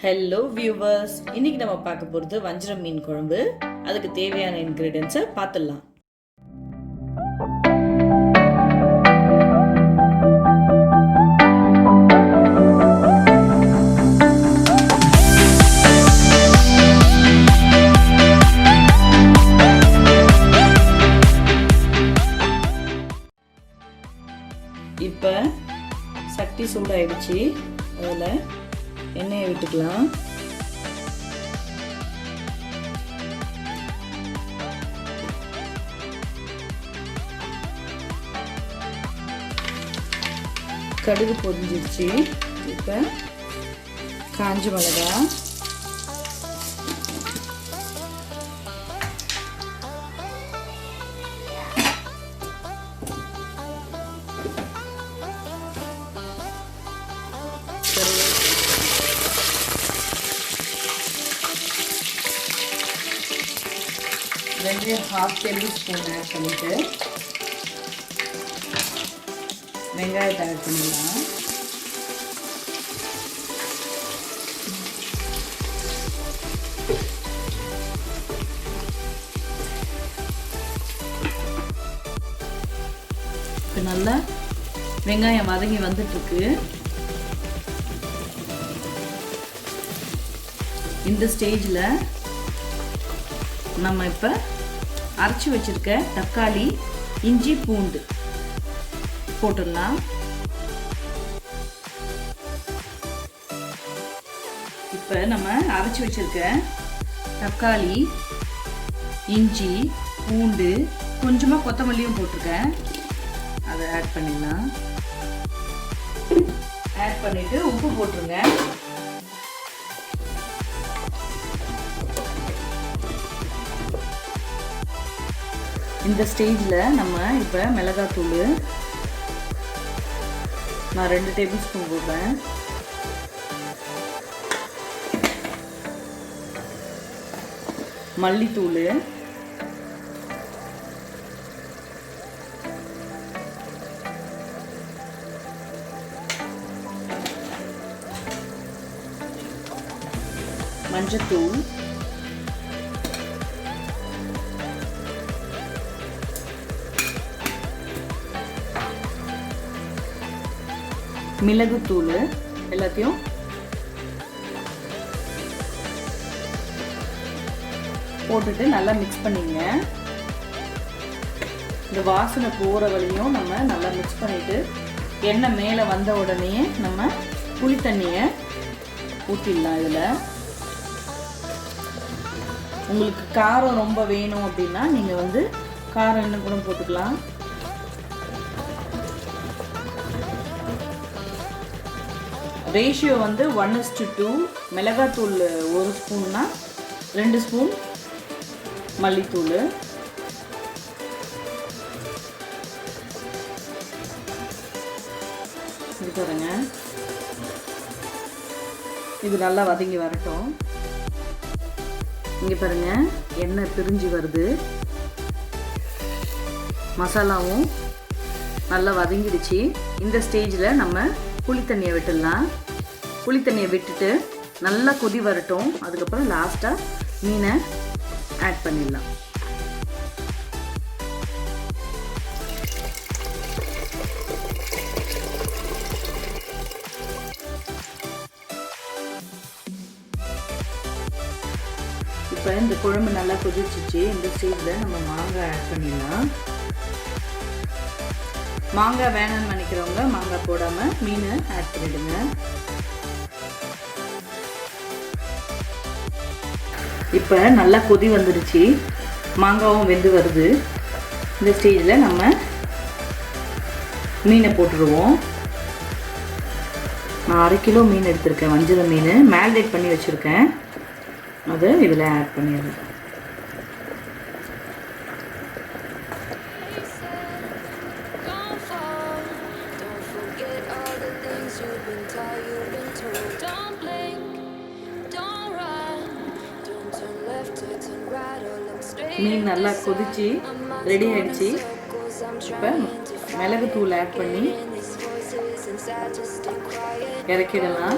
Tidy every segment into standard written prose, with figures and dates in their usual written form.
Hello viewers, இன்னைக்கு நம்ம பார்க்க போகிறது வஞ்சரம் மீன் குழம்பு. அதுக்கு தேவையான இன்க்ரீடியன்ஸை பார்த்துடலாம். இப்போ சட்டி சூடாயிடுச்சு. அதில் எண்ணெயை விட்டுக்கலாம். கடுகு பொரிஞ்சிருச்சு. இப்போ காஞ்ச மிளகாய், ரெண்டு 1/2 டேபிள் ஸ்பூன் ஆட் பண்ணிட்டு வெங்காயத்தை ஆட் பண்ணிடலாம். இப்போ நல்லா வெங்காயம் வதங்கி வந்துட்டுருக்கு. இந்த ஸ்டேஜில் நம்ம இப்போ அரைச்சி வச்சிருக்க தக்காளி, இஞ்சி, பூண்டு போட்டுடலாம். இப்போ நம்ம அரைச்சி வச்சிருக்க தக்காளி, இஞ்சி, பூண்டு, கொஞ்சமாக கொத்தமல்லியும் போட்டிருக்கேன். அதை ஆட் பண்ணிடலாம். ஆட் பண்ணிட்டு உப்பு போட்டுருங்க. இந்த ஸ்டேஜில் நம்ம இப்போ மிளகாத்தூள் நான் 2 டேபிள் ஸ்பூன் போடுறேன். மல்லித்தூள், மஞ்சத்தூள், மிளகுத்தூள் எல்லாத்தையும் போட்டுட்டு நல்லா மிக்ஸ் பண்ணிங்க. இந்த வாசனை போகிற வரையும் நம்ம நல்லா மிக்ஸ் பண்ணிட்டு எண்ணெய் மேலே வந்த உடனே நம்ம புளி தண்ணியை ஊற்றிடலாம். இதில் உங்களுக்கு காரம் ரொம்ப வேணும் அப்படின்னா நீங்கள் காரம் இன்னும் கூட போட்டுக்கலாம். ரேஷியோ 1:2. மிளகாத்தூள் 1 ஸ்பூன்னா 2 ஸ்பூன் மல்லித்தூள். இது பாருங்க, இது நல்லா வதங்கி வரட்டும். இங்கே பாருங்க, எண்ணெய் பிரிஞ்சு வருது. மசாலாவும் நல்லா வதங்கிடுச்சு. இந்த ஸ்டேஜில் நம்ம புளி தண்ணியை விட்டுடலாம். புளி தண்ணியை விட்டுட்டு நல்லா கொதி வரட்டும். அதுக்கப்புறம் லாஸ்ட்டாக மீனை ஆட் பண்ணிடலாம். இப்போ இந்த குழம்பு நல்லா கொதிச்சிச்சு. இந்த ஸ்டேஜில் நம்ம மாங்காய் ஆட் பண்ணிடலாம். மாங்காய் வேணும்னு நினைக்கிறவங்க மாங்காய் போடாமல் மீனை ஆட் பண்ணிடுங்க. இப்போ நல்லா கொதி வந்துடுச்சு. மாங்காவும் வெந்து வருது. இந்த ஸ்டேஜில் நம்ம மீனை போட்டுருவோம். நான் 1/2 கிலோ மீன் எடுத்திருக்கேன். வஞ்சரம் மீன் மேரினேட் பண்ணி வச்சுருக்கேன். அதை இதில் ஆட் பண்ணிடுறேன். மீன் நல்லா கொதிச்சு ரெடி ஆயிடுச்சு. இப்போ மிளகுத்தூள் ஆட் பண்ணி இறக்கிடலாம்.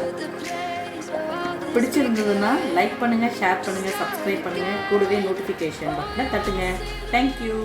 பிடிச்சிருந்ததுன்னா லைக் பண்ணுங்கள், ஷேர் பண்ணுங்கள், சப்ஸ்கிரைப் பண்ணுங்கள், கூடவே நோட்டிஃபிகேஷன் பட்டனை தட்டுங்க. தேங்க்யூ.